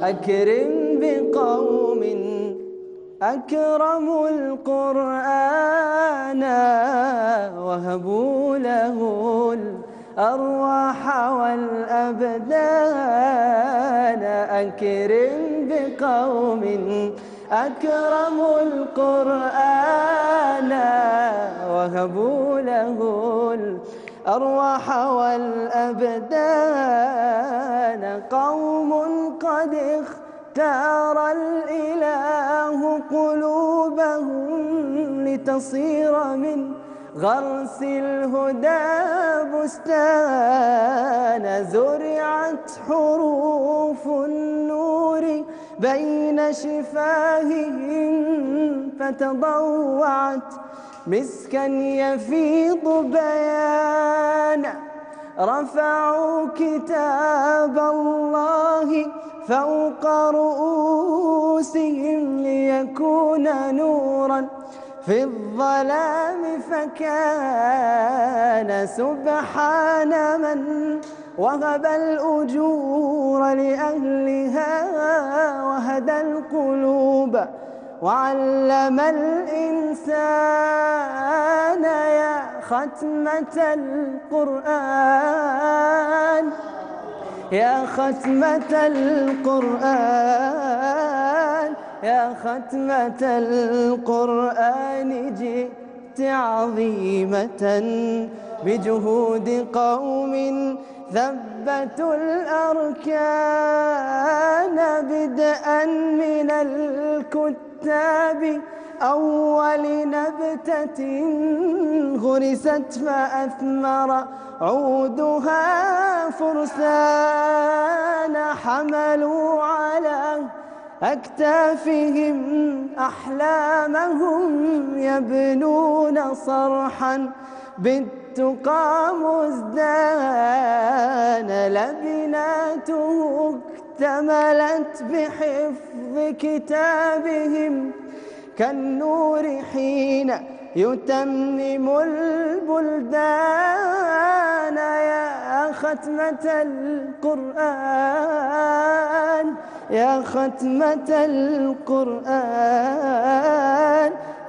أكرم بقوم أكرموا القرآن وهبوا له الأرواح والأبدان. أكرم بقوم أكرموا القرآن وهبوا له الأرواح والأبدان. قوم قد اختار الإله قلوبهم لتصير من غرس الهدى بستان. زرعت حروف النور بين شفاههم فتضوعت مسكا يفيض بيانا. رفعوا كتاب الله فوق رؤوسهم ليكون نورا في الظلام فكان. سبحان من وهب الأجور لأهلها وهدى القلوب وعلم الإنسان. يا ختمة القرآن يا ختمة القرآن يا ختمة القرآن جئت عظيمة بجهود قوم ثبتوا الأركان. بدءا من الكتاب أول نبتة غرست فأثمر عودها فرسان. حملوا على أكتافهم أحلامهم يبنون صرحا بالتقى مزدان. لبناته اكتملت بحفظ كتابهم كالنور حين يتمم البلدان. يا ختمة القرآن يا ختمة القرآن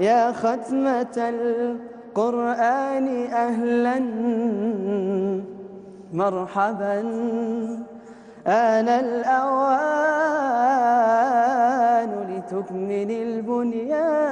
يا ختمة القرآن أهلا مرحبا. آن الأوان لتكمل البنيان.